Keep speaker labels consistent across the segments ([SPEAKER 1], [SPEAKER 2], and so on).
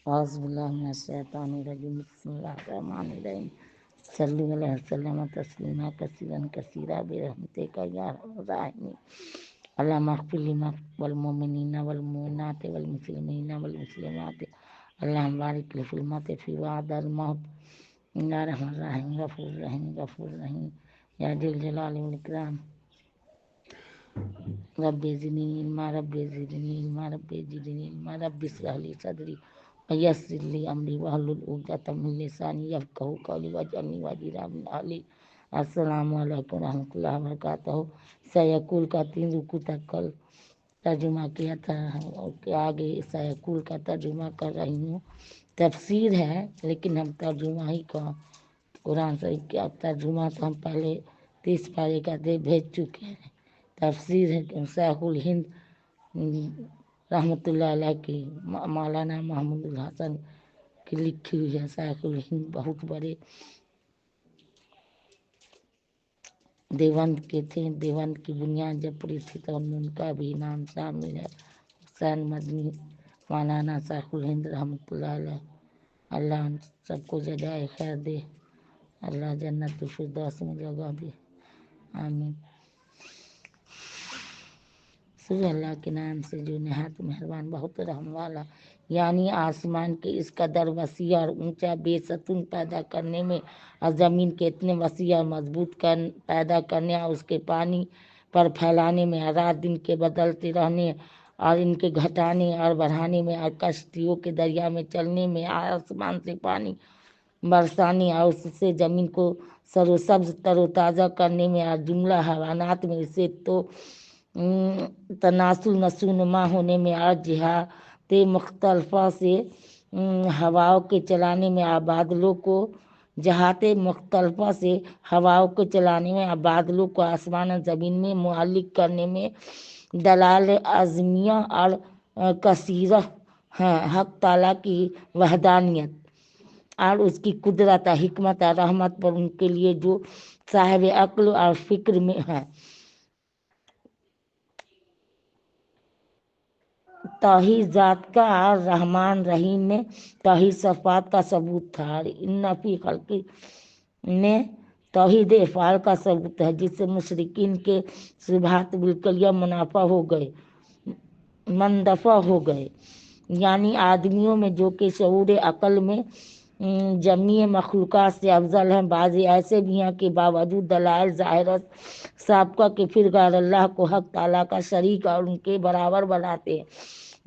[SPEAKER 1] اعوذ باللہ من الشیطان الرجیم بسم اللہ الرحمن الرحیم صلی اللہ علیہ وسلم تسلیما کثیرا کثیرا برحمتک یا ارحم الراحمین اللہم اغفر والمؤمنین والمؤمنات والمسلمین والمسلمات اللہم بارک لفلمت فی وعد الموت یا رحم الرحیم غفور رحیم غفور رحیم یا ذی الجلال والاکرام رب زدنی علما رب زدنی علما رب زدنی علما رب اشرح لی صدری ویسر لی امری واحلل عقدۃ من لسانی یفقہوا قولی واجعلنی وزیرا من اہلی۔ السلام علیکم ورحمۃ اللہ وبرکاتہ۔ سیقول کا 3 رکوع تک کل ترجمہ کیا تھا، آگے سیقول کا ترجمہ کر رہی ہوں۔ تفسیر ہے لیکن ہم ترجمہ ہی کا قرآن شریف کا ترجمہ تو ہم پہلے 30 پارے کا بھیج چکے ہیں۔ تفسیر ہے شیخ الہند رحمۃ اللہ علیہ کی مولانا محمود الحسن کی لکھی ہوئی ہے۔ شیخ الہند بہت بڑے دیوبند کے تھے۔ دیوبند کی بنیاد جب پڑی تھی تو ان کا بھی نام شامل ہے، حسین مدنی مولانا شیخ الہند رحمۃ اللہ علیہ۔ اللہ ان سب کو جزائے خیر دے، اللہ جنت الفردوس میں جگہ دے، آمین۔ سورہ اللہ کے نام سے جو نہایت مہربان بہت رحم والا، یعنی آسمان کے اس قدر وسیع اور اونچا بے ستون پیدا کرنے میں اور زمین کے اتنے وسیع اور مضبوط پیدا کرنے اور اس کے پانی پر پھیلانے میں اور رات دن کے بدلتے رہنے اور ان کے گھٹانے اور بڑھانے میں اور کشتیوں کے دریا میں چلنے میں اور آسمان سے پانی برسانے اور اس سے زمین کو سر و سبز تر و تازہ کرنے میں اور جملہ حیوانات میں اسے تو تناسل نشو نما ہونے میں اور جہات مختلفہ سے ہواؤں کے چلانے میں اور بادلوں کو جہات مختلفہ سے ہواؤں کو چلانے میں اور بادلوں کو آسمان اور زمین میں معلق کرنے میں دلائل عظمیہ اور کثیرہ ہیں۔ حق تعالیٰ کی وحدانیت اور اس کی قدرت اور حکمت اور رحمت پر ان کے لیے جو صاحب عقل اور فکر میں ہے۔ توحید ذات کا اور رحمان رحیم میں توحید صفات کا ثبوت تھا، اور ان فی خلق میں توحید افعال کا ثبوت ہے، جس سے مشرکین کے شبہات بالکلیہ مندفع ہو گئے۔ یعنی آدمیوں میں جو کہ شعور عقل میں جمیع مخلوقات سے افضل ہیں، بعض ایسے بھی ہیں کہ باوجود دلائل ظاہرہ سابقہ کے پھر غیر اللہ کو حق تعالیٰ کا شریک اور ان کے برابر بناتے ہیں،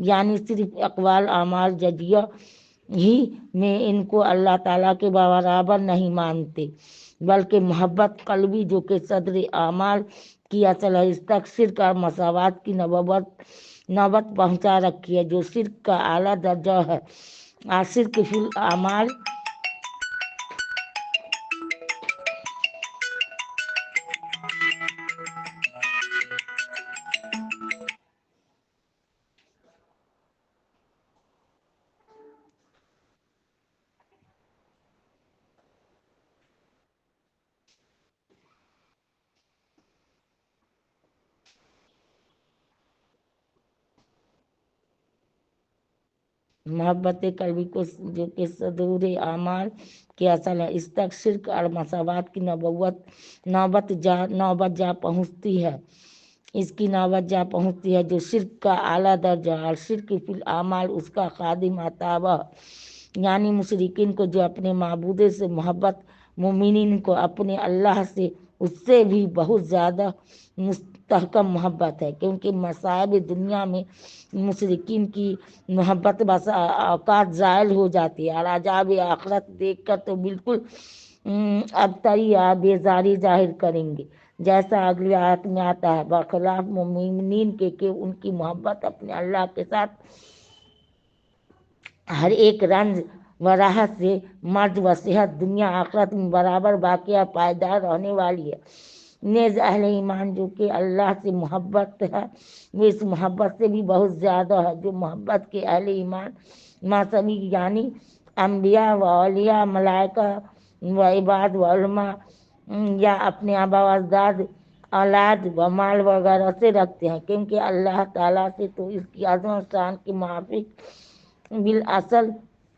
[SPEAKER 1] یعنی صرف اقوال اعمال جزیہ ہی میں ان کو اللہ تعالیٰ کے برابر نہیں مانتے، بلکہ محبت قلبی جو کہ صدر اعمال کی اصل ہے، اس تک شرک اور مساوات کی نوبت پہنچا رکھی ہے، جو شرک کا اعلیٰ درجہ ہے۔ اور شرک فی الاعمال محبت قلبی کو جو کہ صدور اعمال کی اصل ہے، اس تک شرک اور مساوات کی نوبت جا پہنچتی ہے، اس کی نوبت جا پہنچتی ہے، جو شرک کا اعلیٰ درجہ اور شرک فی الاعمال اس کا خادم تابع، یعنی مشرکین کو جو اپنے معبود سے محبت، مومنین کو اپنے اللہ سے اس سے بھی بہت زیادہ مستحکم محبت ہے، کیونکہ مصائب دنیا میں مشرکین کی محبت بس اوقات زائل ہو جاتی ہے، اور عذاب آخرت دیکھ کر تو بالکل ابتری یا بیزاری ظاہر کریں گے، جیسا اگلی آیت میں آتا ہے، برخلاف مومنین کے کہ ان کی محبت اپنے اللہ کے ساتھ ہر ایک رنج و راحت سے مرض و صحت دنیا آخرت میں برابر باقی اور پائیدار رہنے والی ہے۔ نیز اہل ایمان جو کہ اللہ سے محبت ہے، وہ اس محبت سے بھی بہت زیادہ ہے، جو محبت کے اہل ایمان مذہبی یعنی انبیاء و اولیاء، ملائکہ و عباد و علماء یا اپنے آبا و اجداد، اولاد و مال وغیرہ سے رکھتے ہیں، کیونکہ اللہ تعالیٰ سے تو اس کی عظمت شان کے موافق بالاصل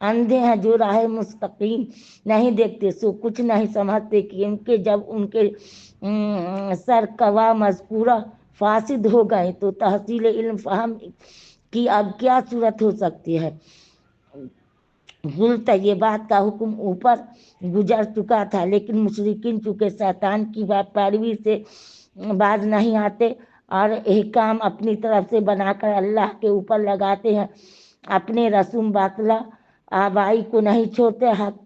[SPEAKER 1] اندھے ہیں جو راہ مستقیم نہیں دیکھتے، سو کچھ نہیں سمجھتے کہ جب ان کے سرکوا مذکورہ فاسد ہو گئے تو تحصیل علم فہم کی اب کیا صورت ہو سکتی ہے۔ طیبات کا حکم اوپر گزر چکا تھا، لیکن مشرکین چونکہ شیطان کی پیروی سے باز نہیں آتے اور احکام اپنی طرف سے بنا کر اللہ کے اوپر لگاتے ہیں، اپنے رسوم باطلہ آبائی کو نہیں چھوڑتے، حق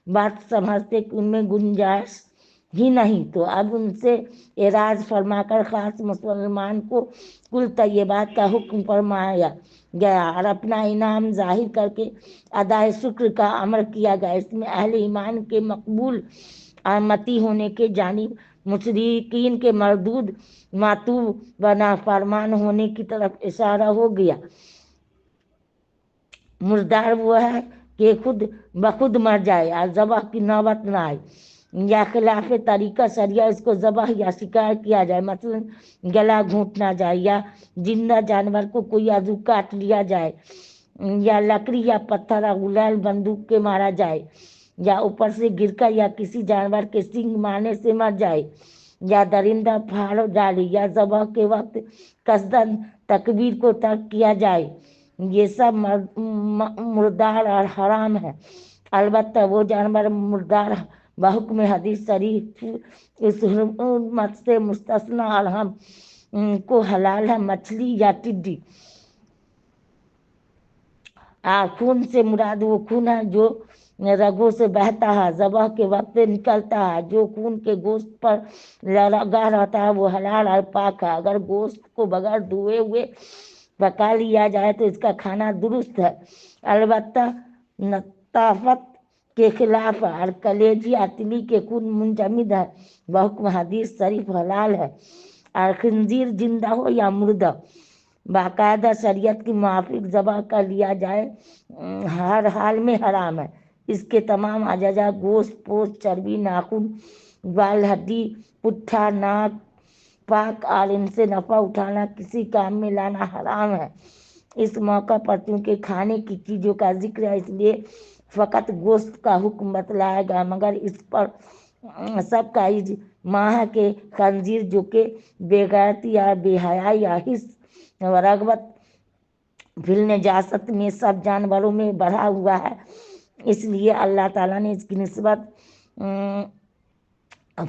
[SPEAKER 1] بات سمجھتے کہ ان میں گنجائش ہی نہیں، تو اب ان سے اعراض فرما کر خاص مسلمان کو کل طیبات کا حکم فرمایا گیا اور اپنا انعام ظاہر کر کے ادائے شکر کا امر کیا گیا۔ اس میں اہل ایمان کے مقبول آمتی ہونے کے جانب مشرکین کے مردود ماتوب و نافرمان ہونے کی طرف اشارہ ہو گیا۔ مردار وہ ہے کہ خود بخود مر جائے اور ذبح کی نوبت نہ آئے، یا خلاف طریقہ شریعہ اس کو ذبح یا شکار کیا جائے، مثلا گلا گھونٹنا جائے، یا زندہ جانور کو کوئی عضو کاٹ لیا جائے، یا لکڑی یا پتھر اور غلیل بندوق کے مارا جائے، یا اوپر سے گر کر یا کسی جانور کے سینگ مارنے سے مر جائے، یا درندہ پھاڑ ڈالے، یا ذبح کے وقت قصداً تکبیر کو ترک کیا جائے، یہ سب مردار اور حرام ہے۔ البتہ وہ جانور مردار بحکم حدیث شریف اس حرمت سے مستثنی اور ہم کو حلال ہے، مچھلی یا ٹڈی۔ خون سے مراد وہ خون ہے جو رگوں سے بہتا ہے، ذبح کے وقت نکلتا ہے، جو خون کے گوشت پر لگا رہتا ہے وہ حلال اور پاک ہے۔ اگر گوشت کو بغیر دھوئے ہوئے پکا لیا جائے تو اس کا کھانا درست ہے، البتہ نطافت کے خلاف ہے، اور کلیجی یا تلی کے خون منجمد ہے، بحکم حدیث شریف حلال ہے۔ اور خنزیر زندہ ہو یا مردہ باقاعدہ شریعت کی موافق ذبح کر لیا جائے ہر حال میں حرام ہے۔ اس کے تمام اجزاء گوشت، پوست، چربی، ناخن، بال، ہڈی، پٹھا، ناک پاک اور ان سے نفع اٹھانا کسی کام میں لانا حرام ہے۔ اس موقع پر چونکہ کھانے کی چیزوں کا ذکر ہے اس لیے فقط گوشت کا حکم بتلایا گیا، مگر اس پر سب کا اجماع ہے کہ خنزیر جو کہ بے غیرتی یا بے حیائی یا حس و رغبت فی النجاست میں سب جانوروں میں بڑھا ہوا ہے، اس لیے اللہ تعالیٰ نے اس کی نسبت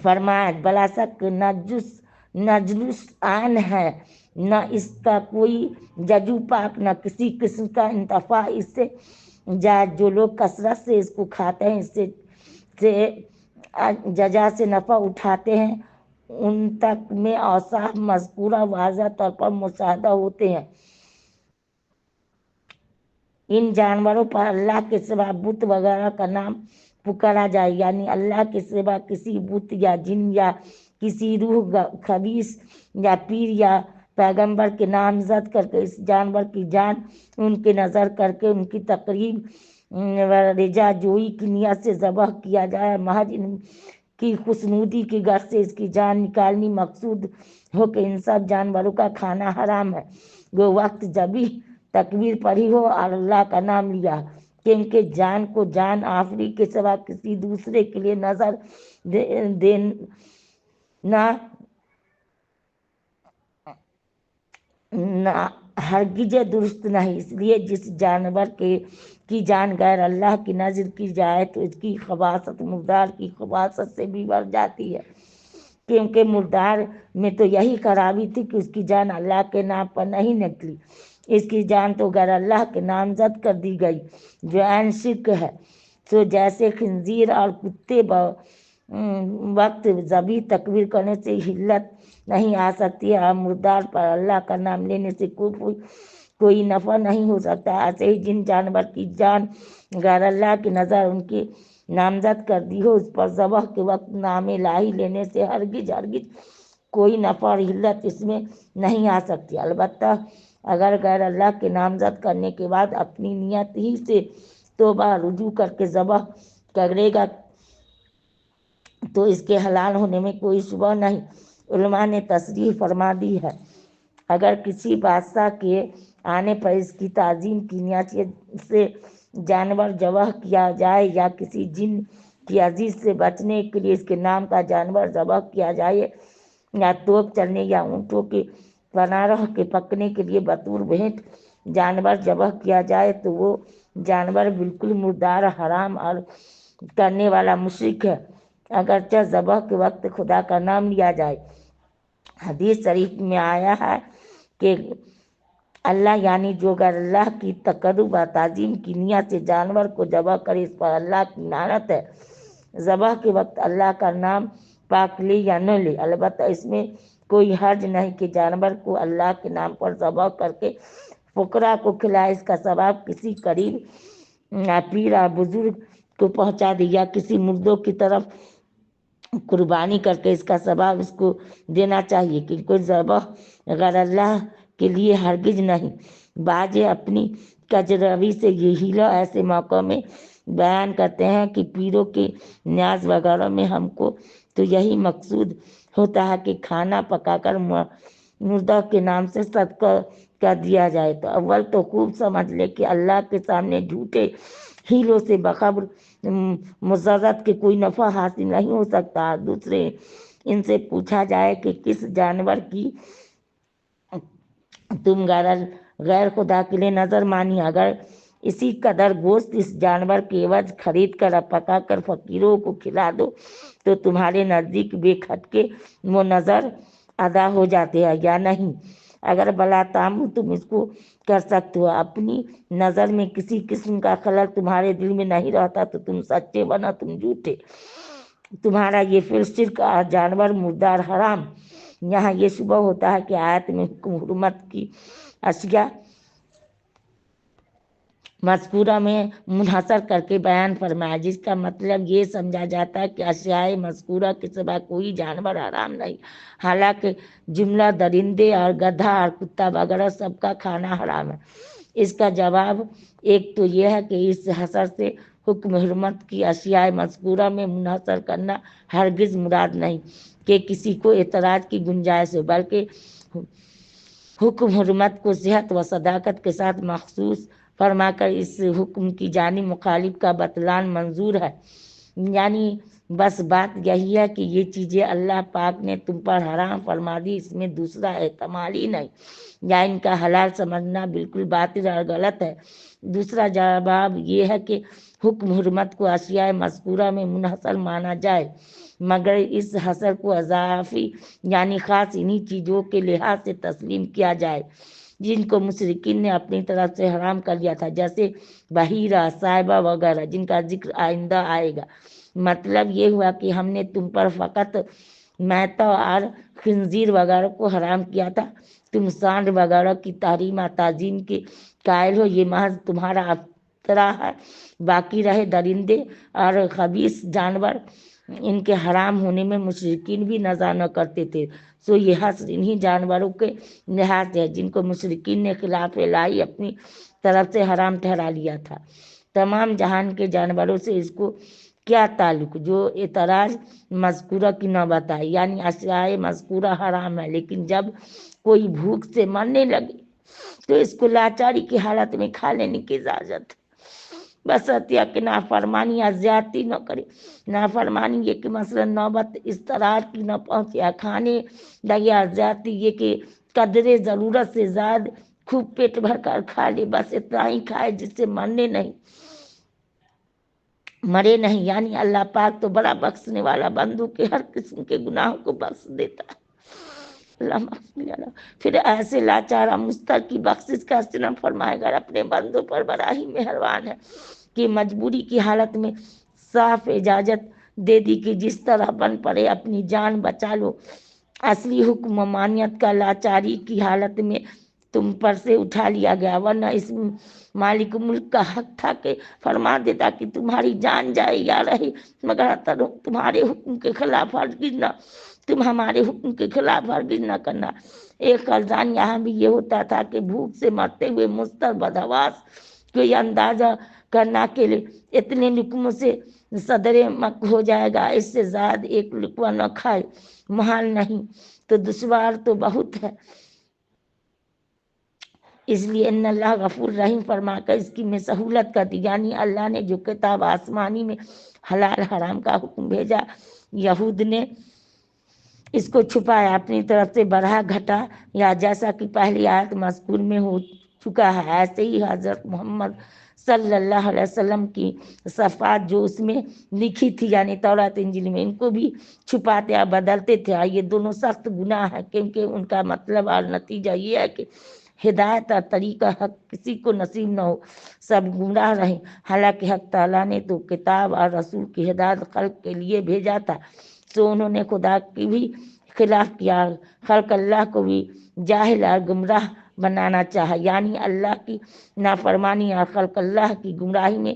[SPEAKER 1] فرمایا بلا شک نجس عین ہے، نہ اس کا کوئی ججو پاک، نہ کسی قسم کا انتفاع اس سے جائز۔ جو لوگ کثرت سے اس کو کھاتے ہیں، اس سے ججا سے نفع اٹھاتے ہیں، ان تک میں اوصاف مذکورہ واضح طور پر مشاہدہ ہوتے ہیں۔ ان جانوروں پر اللہ کے سوا بت وغیرہ کا نام پکارا جائے، یعنی اللہ کے سوا کسی بت یا جن یا کسی روح خبیث یا پیر یا پیغمبر کے نامزد کر کے اس جانور کی جان ان کے نظر کر کے ان کی تقریب و رجا جوئی کی نیت سے ذبح کیا جائے، محض ان کی خوشنودی کی غرض سے اس کی جان نکالنی مقصود ہو کہ ان سب جانوروں کا کھانا حرام ہے۔ وہ وقت جبھی تکبیر پڑھی ہو اور اللہ کا نام لیا، کیونکہ جان کو جان آفری کے سوا کسی دوسرے کے لیے نظر دینا ہرگز درست نہیں۔ اس لیے جس جانور کی جان غیر اللہ کی نظر کی جائے تو اس کی خباثت مردار کی خباثت سے بھی بڑھ جاتی ہے، کیونکہ مردار میں تو یہی خرابی تھی کہ اس کی جان اللہ کے نام پر نہیں نکلی، اس کی جان تو غیر اللہ کے نامزد کر دی گئی، جو عین شرک ہے۔ سو جیسے خنزیر اور کتے وقت ذبح تکبیر کرنے سے حلت نہیں آ سکتی اور مردار پر اللہ کا نام لینے سے کوئی نفع نہیں ہو سکتا، ایسے ہی جن جانور کی جان غیر اللہ کی نظر ان کی نامزد کر دی ہو اس پر ذبح کے وقت نام الہی لینے سے ہرگز کوئی نفع اور حلت اس میں نہیں آ سکتی۔ البتہ اگر غیر اللہ کے نامزد کرنے کے بعد اپنی نیت ہی سے توبہ رجوع کر کے ذبح کرے گا تو اس کے حلال ہونے میں کوئی شبہ نہیں۔ علماء نے تصریح فرما دی ہے اگر کسی بادشاہ کے آنے پر اس کی تعظیم کی نیت سے جانور ذبح کیا جائے یا کسی جن کی عزیز سے بچنے کے لیے اس کے نام کا جانور ذبح کیا جائے، یا توپ چلنے یا اونٹوں کے پناہ کے پکنے کے لیے بطور بھیٹ جانور ذبح کیا جائے تو وہ جانور بالکل مردار، حرام اور کرنے والا مشرک ہے، اگرچہ ذبح کے وقت خدا کا نام لیا جائے۔ حدیث شریف میں آیا ہے کہ اللہ یعنی جو اگر اللہ کی تقرب و تعظیم کی نیت سے جانور کو ذبح کرے اس پر اللہ کی لعنت ہے۔ ذبح کے وقت اللہ کا نام پاک لے یا نہ لے، البتہ اس میں کوئی حرج نہیں کہ جانور کو اللہ کے نام پر ذبح کر کے فقراء کو کھلائے، اس کا ثواب کسی قریب یا پیر یا بزرگ کو پہنچا دے، یا کسی مردوں کی طرف قربانی کر کے اس کا ثواب اس کو دینا چاہیے، کہ کوئی ذبح غیر اللہ کے لیے ہرگز نہیں۔ بعض اپنی کجروی سے یہ ہیلا ایسے موقع میں بیان کرتے ہیں کہ پیروں کے نیاز وغیرہ میں ہم کو تو یہی مقصود ہوتا ہے کہ کھانا پکا کر مردہ کے نام سے صدقہ کر دیا جائے، تو اول تو خوب سمجھ لے کہ اللہ کے سامنے جھوٹے ہیلوں سے بخبر مضرت کے کوئی نفع حاصل نہیں ہو سکتا۔ دوسرے ان سے پوچھا جائے کہ کس جانور کی تم غیر خدا کے لیے نظر مانی، اگر اسی قدر گوشت اس جانور کے عوض خرید کر پکا کر فقیروں کو کھلا دو تو تمہارے نزدیک بے خط کے وہ نظر ادا ہو جاتے ہیں یا نہیں؟ اگر بلا تامو تم اس کو کر سکتے ہو، اپنی نظر میں کسی قسم کا خلل تمہارے دل میں نہیں رہتا تو تم سچے بنا تم جھوٹے، تمہارا یہ پھر شرک اور جانور مردار حرام۔ یہاں یہ شبہ ہوتا ہے کہ آیت میں حکم حرمت کی اشیاء مذکورہ میں منحصر کر کے بیان فرمایا، جس کا مطلب یہ سمجھا جاتا ہے کہ اشیاء مذکورہ کے سوا کوئی جانور حرام نہیں، حالانکہ جملہ درندے اور گدھا اور کتا وغیرہ سب کا کھانا حرام ہے۔ اس کا جواب ایک تو یہ ہے کہ اس حصر سے حکم حرمت کی اشیاء مذکورہ میں منحصر کرنا ہرگز مراد نہیں کہ کسی کو اعتراض کی گنجائش ہو، بلکہ حکم حرمت کو صحت و صداقت کے ساتھ مخصوص فرما کر اس حکم کی جانب مخالف کا بطلان منظور ہے۔ یعنی بس بات یہی ہے کہ یہ چیزیں اللہ پاک نے تم پر حرام فرما دی، اس میں دوسرا احتمال ہی نہیں، یا ان کا حلال سمجھنا بالکل باطل اور غلط ہے۔ دوسرا جواب یہ ہے کہ حکم حرمت کو اشیاء مذکورہ میں منحصر مانا جائے، مگر اس حصر کو اضافی یعنی خاص انہی چیزوں کے لحاظ سے تسلیم کیا جائے جن کو مشرکین نے اپنی طرف سے حرام کر لیا تھا، جیسے بحیرہ، صائبہ وغیرہ، جن کا ذکر آئندہ آئے گا۔ مطلب یہ ہوا کہ ہم نے تم پر فقط میتہ اور خنزیر وغیرہ کو حرام کیا تھا، تم سانڈ وغیرہ کی تحریم اور تعظیم کے قائل ہو، یہ محض تمہارا افطرا ہے۔ باقی رہے درندے اور خبیث جانور، ان کے حرام ہونے میں مشرکین بھی نظر نہ کرتے تھے، سو یہ حصر انہی جانوروں کے لحاظ ہے جن کو مشرکین نے خلاف الہی اپنی طرف سے حرام ٹھہرا لیا تھا۔ تمام جہان کے جانوروں سے اس کو کیا تعلق جو اعتراض مذکورہ کی نہ بتائے، یعنی اشیاء مذکورہ حرام ہے، لیکن جب کوئی بھوک سے مرنے لگے تو اس کو لاچاری کی حالت میں کھا لینے کی اجازت ہے، بشرطیہ کہ نافرمانی یا زیادتی نہ کرے۔ نافرمانی یہ کہ مثلا نوبت اضطرار کی نہ پہنچے، یا کھانے یا زیادتی یہ کہ قدرے ضرورت سے زیادہ خوب پیٹ بھر کر کھا لے، بس اتنا ہی کھائے جس سے مرے نہیں، یعنی اللہ پاک تو بڑا بخشنے والا، بندوں کے ہر قسم کے گناہوں کو بخش دیتا ہے۔ پھر ایسے لاچارہ مستر کی بخشش کا سنم فرمائے گا، اپنے بندوں پر بڑا ہی مہربان ہے کہ مجبوری کی حالت میں صاف اجازت دے دی کہ جس طرح بن پڑے اپنی جان بچا لو۔ اصلی حکم ممانعت کا لاچاری کی حالت میں تم پر سے اٹھا لیا گیا، ورنہ اس مالک ملک کا حق تھا کہ فرما دیتا کہ تمہاری جان جائے یا رہے، مگر تمہارے حکم کے خلاف ہرگز نہ، تم ہمارے حکم کے خلاف ہرگز نہ کرنا۔ ایک خزان یہاں بھی یہ ہوتا تھا کہ بھوک سے مرتے ہوئے مستر بدحواس کو یہ اندازہ کرنا کہ اتنے لقموں سے صدر مک ہو جائے گا، اس سے زائد ایک لقمہ نہ کھائے، محال نہیں تو دشوار تو بہت ہے۔ اس لیے ان اللہ غفور رحیم فرما کر اس کی میں سہولت کر دی، یعنی اللہ نے جو کتاب آسمانی میں حلال حرام کا حکم بھیجا، یہود نے اس کو چھپایا، اپنی طرف سے بڑھا گھٹا، یا جیسا کہ پہلی آیت مذکور میں ہو چکا ہے، ایسے ہی حضرت محمد صلی اللہ علیہ وسلم کی صفات جو اس میں لکھی تھی، یعنی تورات انجیل میں، ان کو بھی چھپاتے اور بدلتے تھے، اور یہ دونوں سخت گناہ ہے، کیونکہ ان کا مطلب اور نتیجہ یہ ہے کہ ہدایت اور طریقہ حق کسی کو نصیب نہ ہو، سب گمراہ رہیں۔ حالانکہ حق تعالیٰ نے تو کتاب اور رسول کی ہدایت خلق کے لیے بھیجا تھا، سو انہوں نے خدا کی بھی خلاف کیا، خلق اللہ کو بھی جاہل اور گمراہ بنانا چاہا، یعنی اللہ کی نافرمانی اور خلق اللہ کی گمراہی میں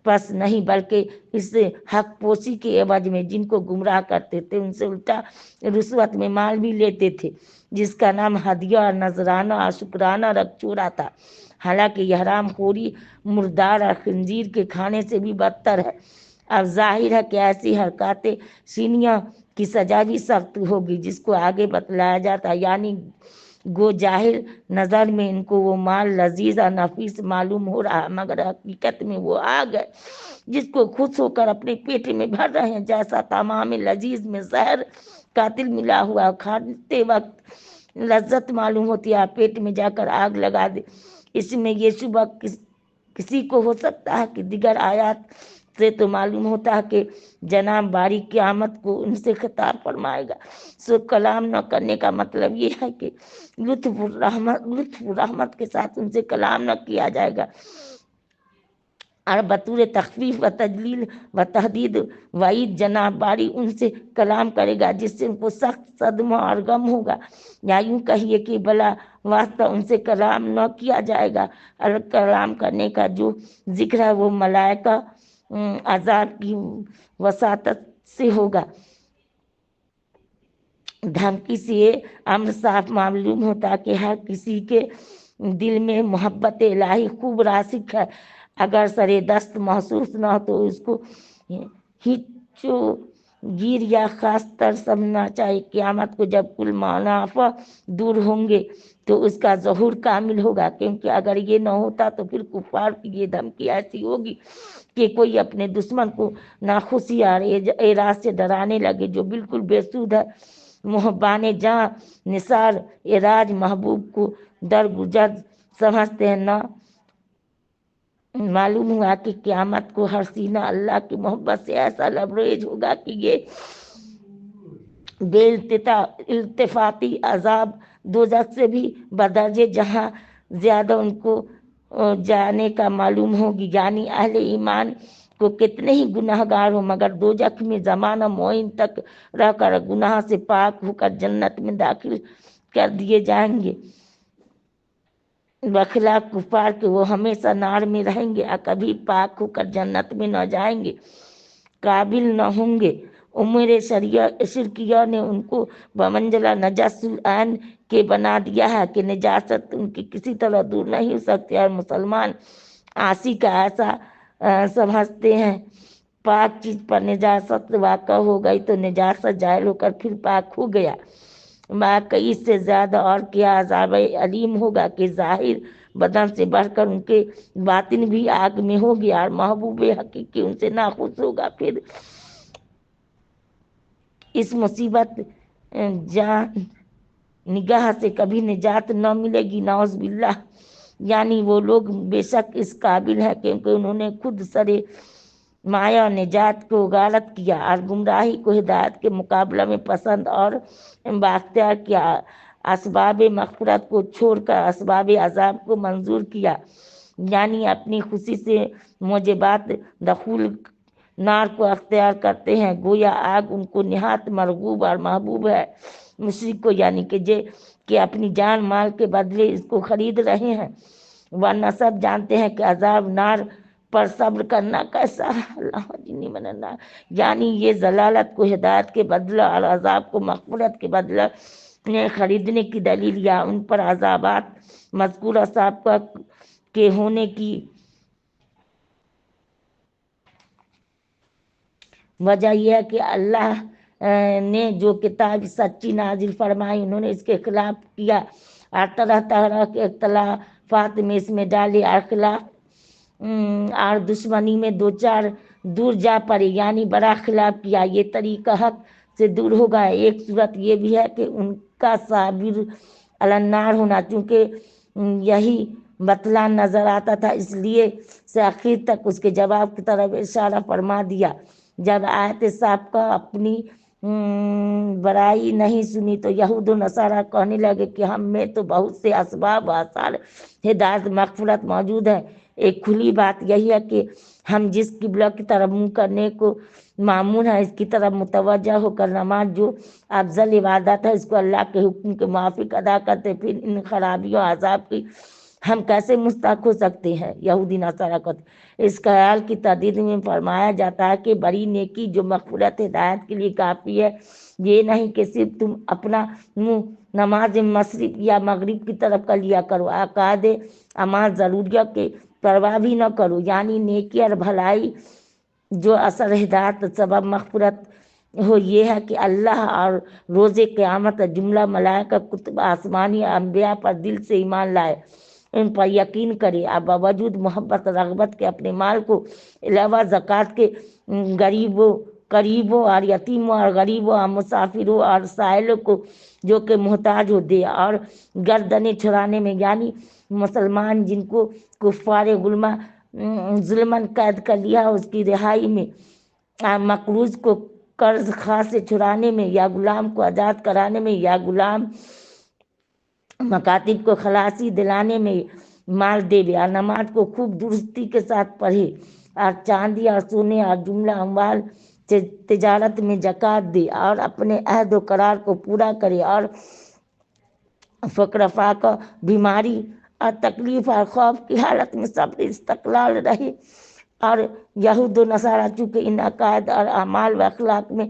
[SPEAKER 1] پس نہیں، بلکہ اس حق پوشی کے عوض میں جن کو گمراہ کرتے تھے ان سے الٹا رشوت میں مال بھی لیتے تھے، جس کا نام ہدیہ اور نذرانہ اور شکرانہ رکھ چھوڑا تھا۔ حالانکہ یہ حرام خوری مردار اور خنزیر کے کھانے سے بھی بدتر ہے۔ اب ظاہر ہے کہ ایسی حرکات سینیہ کی سزا بھی سخت ہوگی، جس کو آگے بتلایا جاتا ہے، یعنی گو ظاہر نظر میں ان کو وہ مال لذیذ اور نفیس معلوم ہو رہا، مگر حقیقت میں وہ آگ ہے جس کو خوش ہو کر اپنے پیٹ میں بھر رہے ہیں، جیسا تمام لذیذ میں زہر قاتل ملا ہوا، کھاتے وقت لذت معلوم ہوتی ہے، پیٹ میں جا کر آگ لگا دے۔ اس میں یہ شبہ کسی کو ہو سکتا ہے کہ دیگر آیات سے تو معلوم ہوتا ہے کہ جناب باری قیامت کو ان سے خطاب فرمائے گا، سو کلام نہ کرنے کا مطلب یہ ہے کہ لطف رحمت کے ساتھ ان سے کلام نہ کیا جائے گا، اور بطور تخفیف و تجلیل و تحدید وعید جناب باری ان سے کلام کرے گا، جس سے ان کو سخت صدمہ اور غم ہوگا، یا یوں کہیے کہ بلا واسطہ ان سے کلام نہ کیا جائے گا، اور کلام کرنے کا جو ذکر ہے وہ ملائکہ عذاب کی وساطت سے ہوگا۔ دھمکی سے یہ امر صاف معلوم ہوتا کہ ہر کسی کے دل میں محبت الہی خوب راسخ ہے، اگر سرے دست محسوس نہ ہو تو اس کو ہچو گیر یا خاص تر سمجھنا چاہیے۔ قیامت کو جب کل منافع دور ہوں گے تو اس کا ظہور کامل ہوگا، کیونکہ اگر یہ نہ ہوتا تو پھر کفار کی یہ دھمکی ایسی ہوگی کہ کوئی اپنے دشمن کو ناخوشی اور اعراض سے ڈرانے لگے، جو بالکل بے سود ہے۔ محبان جہاں نثار اعراج محبوب کو درگزر سمجھتے ہیں، نہ معلوم ہوا کہ قیامت کو ہر سینہ اللہ کی محبت سے ایسا لبریز ہوگا کہ یہ بے التفاتی عذاب دوزخ سے بھی بدرجے جہاں زیادہ ان کو جانے کا معلوم ہوگی، یعنی اہل ایمان کو کتنے ہی گناہ گار ہو مگر دوزخ میں زمانہ معین تک رہ کر گناہ سے پاک ہو کر جنت میں داخل کر دیے جائیں گے، بخلاف کفار کے وہ ہمیشہ نار میں رہیں گے اور کبھی پاک ہو کر جنت میں نہ جائیں گے، قابل نہ ہوں گے۔ امور شرکیہ نے ان کو بمنزلہ نجس العین کے بنا دیا ہے کہ نجاست ان کی کسی طرح دور نہیں ہو سکتی، اور مسلمان عاصی کا ایسا سمجھتے ہیں پاک چیز پر نجاست واقع ہو گئی تو نجاست جائل ہو کر پھر پاک ہو گیا۔ باقی اس سے زیادہ اور کیا عذاب علیم ہوگا کہ ظاہر بدن سے بڑھ کر ان کے باطن بھی آگ میں ہو گیا، اور محبوب حقیقی ان سے ناخوش ہوگا، پھر اس مصیبت جان نگاہ سے کبھی نجات نہ ملے گی، نعوذ باللہ۔ یعنی وہ لوگ بے شک اس قابل ہے کیونکہ انہوں نے خود سرے مایا نجات کو غارت کیا اور گمراہی کو ہدایت کے مقابلہ میں پسند اور باختیار کیا، اسباب مغفرت کو چھوڑ کر اسباب عذاب کو منظور کیا، یعنی اپنی خوشی سے موجبات دخول نار کو اختیار کرتے ہیں، گویا آگ ان کو نہایت مرغوب اور محبوب ہے۔ مشرک کو یعنی کہ اپنی جان مال کے بدلے اس کو خرید رہے ہیں، ورنہ سب جانتے ہیں کہ عذاب نار پر صبر کرنا کیسا ہے، اللہ جنی من النار، یعنی یہ ضلالت کو ہدایت کے بدلہ اور عذاب کو مغفرت کے بدلہ میں خریدنے کی دلیل یا ان پر عذابات مذکورہ سابقہ کے ہونے کی وجہ یہ ہے کہ اللہ نے جو کتاب سچی نازل فرمائی انہوں نے اس کے خلاف کیا اور طرح طرح کے اختلافات میں اس میں ڈالے اور خلاف اور دشمنی میں دو چار دور جا پڑے، یعنی بڑا خلاف کیا، یہ طریقہ حق سے دور ہوگا۔ ایک صورت یہ بھی ہے کہ ان کا صابر النار ہونا، چونکہ یہی بتلا نظر آتا تھا، اس لیے سے آخر تک اس کے جواب کی طرف اشارہ فرما دیا۔ جب آیت صاحب کا اپنی برائی نہیں سنی تو یہود و نصارہ کہنے لگے کہ ہم میں تو بہت سے اسباب آثار ہدایت مغفرت موجود ہے۔ ایک کھلی بات یہی ہے کہ ہم جس قبلہ کی طرف منہ کرنے کو معمول ہے، اس کی طرف متوجہ ہو کر نماز جو افضل عبادت ہے، اس کو اللہ کے حکم کے موافق ادا کرتے، پھر ان خرابیوں عذاب کی ہم کیسے مستحق ہو سکتے ہیں؟ یہودی نصارہ کہتے۔ اس خیال کی تردید میں فرمایا جاتا ہے کہ بڑی نیکی جو مغفرت ہدایت کے لیے کافی ہے، یہ نہیں کہ صرف تم اپنا منہ نماز مشرق یا مغرب کی طرف کر لیا کرو، عقائد اعمال ضروریہ کے پرواہ بھی نہ کرو، یعنی نیکی اور بھلائی جو اثر ہدایت سبب مغفرت ہو، یہ ہے کہ اللہ اور روز قیامت، جملہ ملائکہ کتب آسمانی انبیاء پر دل سے ایمان لائے، ان پر یقین کرے اور باوجود محبت رغبت کے اپنے مال کو علاوہ زکوٰۃ کے قریبوں اور یتیموں اور غریبوں اور مسافروں اور سائلوں کو جو کہ محتاج ہو دے، اور گردنیں چھڑانے میں، یعنی مسلمان جن کو کفار ظلمن قید کر لیا اس کی رہائی میں، مقروض کو قرض خواہ سے چھڑانے میں، یا غلام کو آزاد کرانے میں، یا غلام مکاتب کو خلاصی دلانے میں مال دے، اور نماز کو خوب درستی کے ساتھ پڑھے، اور چاندی اور سونے اور جملہ اموال تجارت میں زکوٰۃ دے، اور اپنے عہد و قرار کو پورا کرے، اور فقر فاقہ، بیماری اور تکلیف اور خوف کی حالت میں صبر استقلال رہے۔ اور یہود و نصارہ چونکہ ان عقائد اور اعمال و اخلاق میں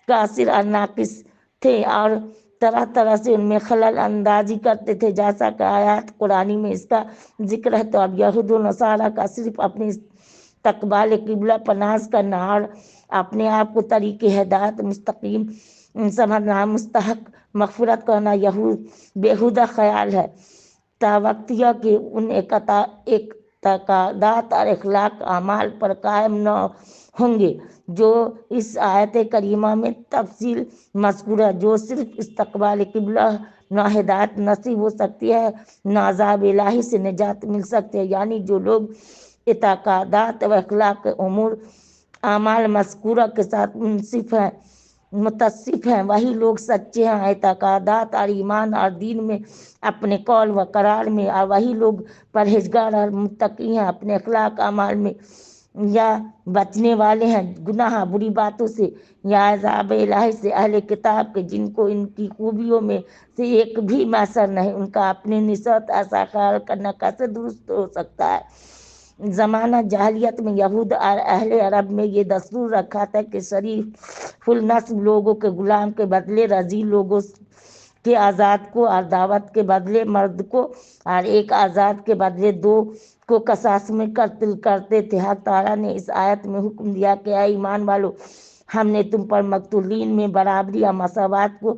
[SPEAKER 1] قاصر اور ناقص تھے اور طرح طرح سے ان میں خلل اندازی کرتے تھے، جیسا کہ آیات قرآنی میں اس کا ذکر ہے، تو اب یہود و نصارہ کا صرف اپنے استقبال قبلہ پر ناز کرنا اور اپنے آپ کو طریق ہدایت مستقیم سمجھنا، مستحق مغفرت کرنا بیہودہ خیال ہے، تا وقتیہ کہ ان اعتقادات اور اخلاق اعمال پر قائم نہ ہوں گے جو اس آیت کریمہ میں تفصیل مذکور ہے، جو صرف استقبال قبلہ نہ ہدایت نصیب ہو سکتی ہے، نہ عذاب الہی سے نجات مل سکتی ہے۔ یعنی جو لوگ اعتقادات و اخلاق امور اعمال مذکورہ کے ساتھ متصف ہیں، وہی لوگ سچے ہیں اعتقادات اور ایمان اور دین میں، اپنے قول و قرار میں، اور وہی لوگ پرہیزگار اور متقی ہیں اپنے اخلاق اعمال میں، یا بچنے والے ہیں گناہ بری باتوں سے یا عذاب الہی سے۔ اہل کتاب کے جن کو ان کی خوبیوں میں سے ایک بھی میسر نہیں، ان کا اپنے نسبت ایسا خیال کرنا کیسے درست ہو سکتا ہے؟ زمانہ جاہلیت میں یہود اور اہل عرب میں یہ دستور رکھا تھا کہ شریف النسب لوگوں کے غلام کے بدلے رذیل لوگوں کے آزاد کو، اور دعوت کے بدلے مرد کو، اور ایک آزاد کے بدلے دو کو قصاص میں قتل کرتے تھے۔ حق تعالیٰ نے اس آیت میں حکم دیا کہ اے ایمان والو، ہم نے تم پر مقتولین میں برابری اور مساوات کو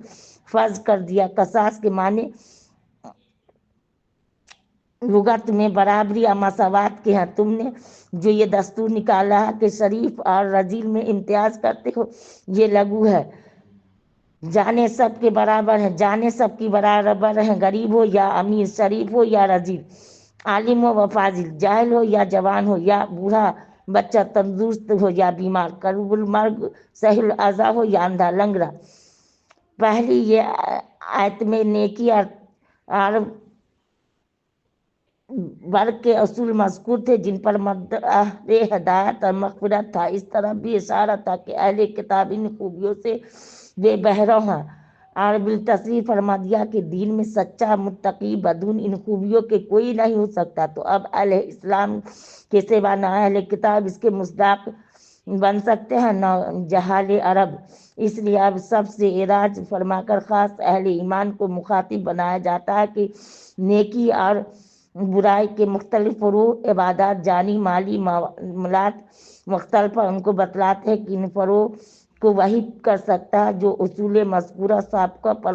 [SPEAKER 1] فرض کر دیا۔ قصاص کے معنی لغت میں برابری اور مساوات کے ہیں۔ تم نے جو یہ دستور نکالا ہے کہ شریف اور رذیل میں امتیاز کرتے ہو، یہ لغو ہے۔ جانے سب کے برابر ہیں، جانے سب کی برابر ہیں، غریب ہو یا امیر، شریف ہو یا رذیل، عالم ہو و فاضل، جاہل ہو یا جوان ہو یا بوڑھا بچہ، تندرست ہو یا بیمار، قریب المرگ، صحیح الاعضاء ہو یا اندھا لنگڑا۔ پہلی یہ آیت میں نیکی اور برق کے اصول مذکور تھے جن پر مدعا ہدایت اور مغفرت تھا۔ اس طرح بھی اشارہ تھا کہ اہل کتاب ان خوبیوں سے بے بہرہ ہیں، اور بالتصریح فرما دیا کہ دین میں سچا متقی بدون ان خوبیوں کے کوئی نہیں ہو سکتا۔ تو اب اہل اسلام کے سوا نہ اہل کتاب اس کے مصداق بن سکتے ہیں، نہ جہال عرب۔ اس لیے اب سب سے اعراض فرما کر خاص اہل ایمان کو مخاطب بنایا جاتا ہے کہ نیکی اور برائی کے مختلف فروع، عبادات، جانی مالی معاملات مختلف ہیں، ان کو بتلاتے ہیں کہ ان فروع کو وہی کر سکتا ہے جو اصول مذکورہ سابقہ پر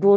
[SPEAKER 1] 2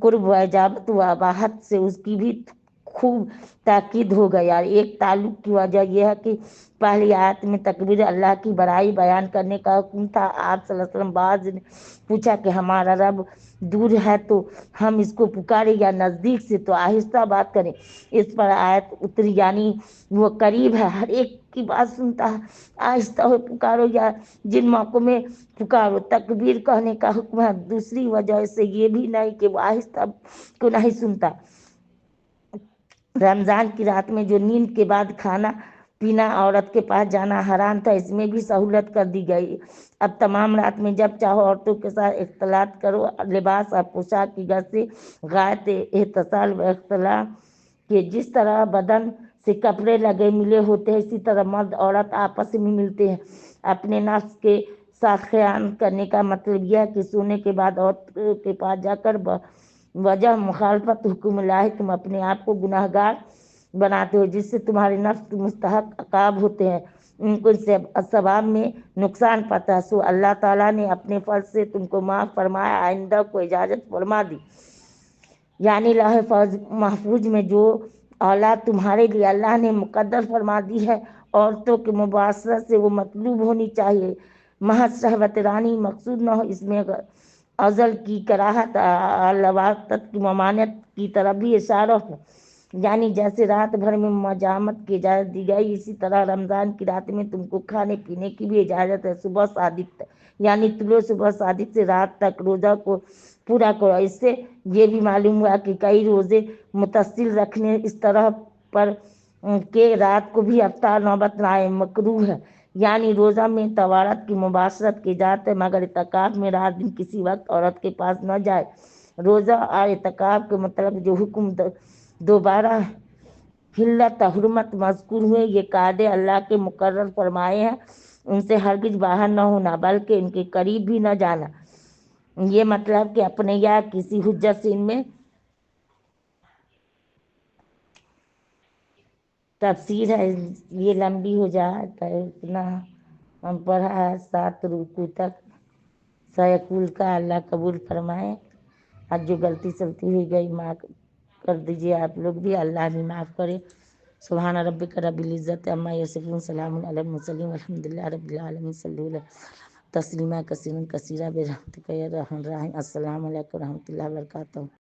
[SPEAKER 1] قرب و اجابت و اباحت سے اس کی بھی خوب تاکید ہو گیا. ایک تعلق کی وجہ یہ ہے کہ پہلی آیت میں تکبیر اللہ کی بڑائی بیان کرنے کا حکم تھا. آپ صلی اللہ علیہ وسلم بعض نے پوچھا کہ ہمارا رب دور ہے تو ہم اس کو پکارے یا نزدیک سے تو آہستہ بات کریں. اس پر آیت اتری یعنی وہ قریب ہے، ہر ایک کی بات سنتا ہے. آہستہ ہو پکارو یا جن موقعوں میں پکارو. تکبیر کہنے کا حکم ہے. دوسری وجہ سے یہ بھی نہیں کہ وہ آہستہ کو نہیں سنتا. رمضان کی رات میں جو نیند کے بعد کھانا پینا عورت کے پاس جانا حرام تھا، اس میں بھی سہولت کر دی گئی. اب تمام رات میں جب چاہو عورتوں کے ساتھ اختلاط کرو. لباس اور پوشاک کی غرض سے غایت اتصال و اختلاع کہ جس طرح بدن سے کپڑے لگے ملے ہوتے ہیں، اسی طرح مرد عورت آپس میں ملتے ہیں. اپنے نفس کے ساتھ خیانت کرنے کا مطلب یہ ہے کہ سونے کے بعد عورت کے پاس جا کر وجہ مخالفت حکم اللہ تم اپنے آپ کو گناہ گار بناتے ہو، جس سے تمہارے نفس مستحق عقاب ہوتے ہیں، ان کو ثواب میں نقصان پاتا ہے. سو اللہ تعالیٰ نے اپنے فضل سے تم کو معاف فرمایا. آئندہ کو اجازت فرما دی. یعنی لوح محفوظ میں جو اولاد تمہارے لیے اللہ نے مقدر فرما دی ہے، عورتوں کے مباشرت سے وہ مطلوب ہونی چاہیے. محض شہوت رانی مقصود نہ ہو. اس میں ازل کی کراہت لواطت کی ممانعت کی طرف بھی اشارہ ہے. یعنی جیسے رات بھر میں مجامت کی اجازت دی گئی، اسی طرح رمضان کی رات میں تم کو کھانے پینے کی بھی اجازت ہے. صبح صادق یعنی طلوع صبح صادق سے رات تک روزہ کو پورا کرو. اس سے یہ بھی معلوم ہوا کہ کئی روزے متصل رکھنے اس طرح پر کہ رات کو بھی افطار نوبت لائے مکروہ ہے. یعنی روزہ میں توارت کی مباشرت کی جاتے مگر اعتکاف میں رات دن کسی وقت عورت کے پاس نہ جائے. روزہ اور اعتکاف کے مطلب جو حکم دوبارہ حلت حرمت مذکور ہوئے، یہ قاعدے اللہ کے مقرر فرمائے ہیں. ان سے ہرگز باہر نہ ہونا بلکہ ان کے قریب بھی نہ جانا. یہ مطلب کہ اپنے یا کسی حجت سے ان میں تفسیر ہے. یہ لمبی ہو جاتا ہے، اتنا ہم پڑھا ہے 7 رکوع تک. سیقول کا اللہ قبول فرمائے. اور جو غلطی سلطی ہوئی گئی معاف کر دیجیے آپ لوگ بھی، اللہ بھی معاف کرے. سبحان ربک رب العزت عما یصفون، سلام علی المرسلین، والحمد للہ رب العالمین. صلی اللہ تسلیما کثیرا کثیرا برحمتک یا ارحم الراحمین. السلام علیکم و رحمۃ اللہ وبرکاتہ.